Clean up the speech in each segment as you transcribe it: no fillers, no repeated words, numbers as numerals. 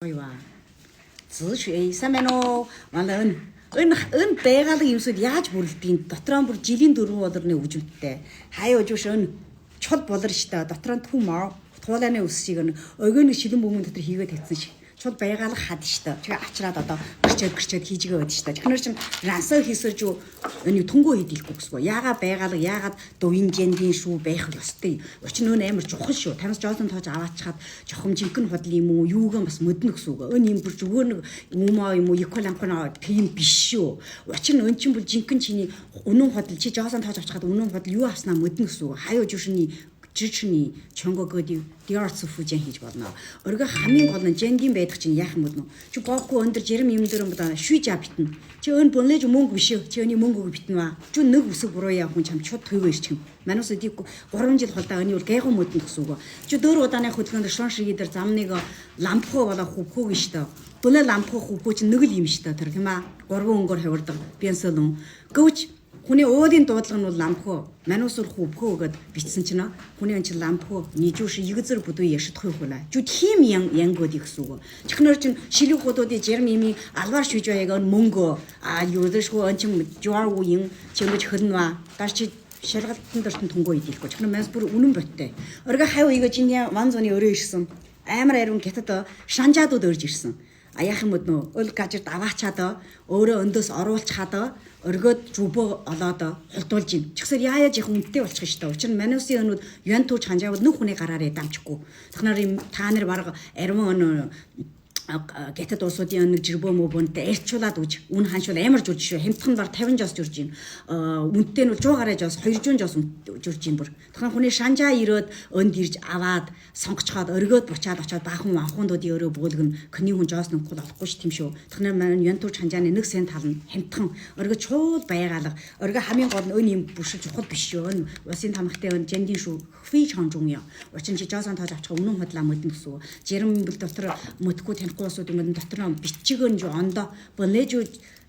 哇，自学上面咯，完了배가lı 임술 яаж бүрэлдэхин дотроо бүр жилийн 4 болорны үжимттэй. Хаяа жишээ нь чод болор штэ дотроо түмаа туулааны өссийг өгөөний шилэн бөмбөг дотор хийгээд тавьсан шиг. Чод байгаал хад штэ. Тэгээ ачраад одоо гэрчээд хийж гээд штэ. Тэгэхээр чинь рансаа хийсэрж юу энэ түнгөө хийдэлгүй гэсгүй. Яага байгаал яагаад дувын жендийн шүү байх ёстой. Учир нь амар чухал шүү. Танаас жоохон тоож аваачхад жохом жинхэнэ худал юм уу юуган бас мөднө гэсэн үг. Энэ юм бүр зүгээр нэг юмаа юм уу экваланкна тийм биш шүү. Учир нь өн чинь бүр жинхэнэ чиний үнэн худал чи жоохон тоож авчихад үнэн худал юу авснаа мөднө гэсэн үг. Хаяа жишээний жичний чонгогоди диарц фужин хийж болно. Өргө хамгийн гол нь жендийн байдаг чинь яах юм бол чи гоохгүй өндөр жирэм юм дээр бодоо шүйж битнэ. Чи өн бонлэж мөнгө биш. Чи өний мөнгөг битнэ ба. Чи нэг үсэг буруу яах хүн чам чууд төв ирчих юм. Манус өдийг 3 жил холдоо өний бол гайгүй мөднө гэсэн үг. Чи дөр удааны хөдөлгөөнд шон шиги дээр замныг лампхоо болоо хөвхөө штэ. Бөлө лампхоо хөвхөө чи нэг л юм штэ тэр тийм аа. 3 өнгөөр хавирдаг. Бенсэлэн. Гүч хүний өөдийн дуудлага нь бол лампхоо манусур хөвхөө гэд бичсэн чинь хүний энэ лампхоо нийжүүш игзэр бүдүү яшдах хөлаа. Жүд хим янгод ихсүү. Чихнэр чинь шилэг худуудын жерм ими алвар шүж байгааг мөнгө юудэшгүй эн чинь жуар уин чимж хөлнва. Даш чи шаргалтан дөртөн түнгөө идэхгүй. Чихнэр манс бүр үнэн боттой. Орго хав иго чиний ванзоны өрөө ирсэн. Амар ариун гятад шанжаадууд өрж ирсэн. Аяах юм бод нөө өл гажирд аваачаад өөрөө өндөөс оруулчихад өргөд зүбөө олоод холдуулж ийн. Чигсэр яаяж их үнэтэй болчих штэ. Учир нь манусын өнүүд юан тууч ханжаавал нүх хүний гараараа дамжихгүй. Тэгнаар юм та нар барга ариун гятад улсуудын нэг жирбөө мөбөнтэй эрчүүлээд үж үн ханшуул амар журж шүү. Хямдхан бар 50 жоос журж ийн. Үнэтэй нь бол 100 гараа жоос 200 жоос журж ийн бүр. Тэгэхээр хүний шанжаа ирээд өнд ирж аваад сонгочхоод өргөөд бучаад очоод баахан анхуундуудын өрөө бөөлгөн көний хүн жоос нөхөл олохгүй ш тийм шүү. Тэгэхээр маань янтууч ханжааны нэг сен тал нь хямдхан өргө чуул байгаалга. Өргө хамгийн гол нь өн юм бүршил чухал биш шүү. Усын тамхтай өн жендийн шүү. Хви чонжун яа. Учин чи жоосон тоож авчих үнэн худлаа мөдөн гэсэн. Жирэм бил дотор мөтгөө усууд юм дотор бичигэн жоо ондоо болээж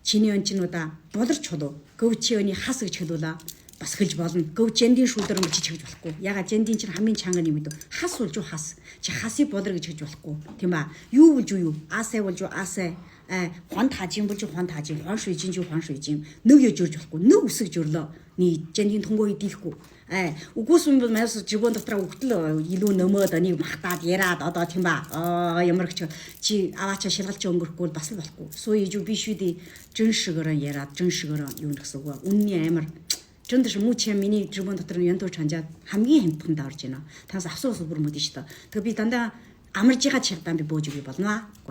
чиний өн чинь удаа болорч холоо гөв чи өний хас гэж хэлүүлээ бас хэлж болно гөв жендийн шүүлдэр гэж хэлж болохгүй яга жендийн чинь хамгийн чанга юм дөө хас болж хас чи хасыг болор гэж хэлж болохгүй тийм ба юу болж юу аасай болж аасай хон таажин болж хон таажин хон шүйжин жоо хон шүйжин нэг ёж үрж болохгүй нэг үсэг жөрлөө ни жендийн түнгөө идэхгүй үгүйс юм бол манайс жигүүн дотроо өгтөл илүү нөмөөд энийг махтаад яриад одоо тийм ба ямар ч чи аваачаа шилгалч өнгөрөхгүй бас л болохгүй суу ижүү биш үди жин шигээрээ яриад жин шигээрээ юу гэсэн үг үнний амар жиндэш мууч миний жигүүн дотор янтууч ханжаад хамгийн хямдхан даарж байна танаас авсан ус бүр мөдөн шүү дээ тэгээ би дандаа амаржигаа чигтаан би бөөж өгье болно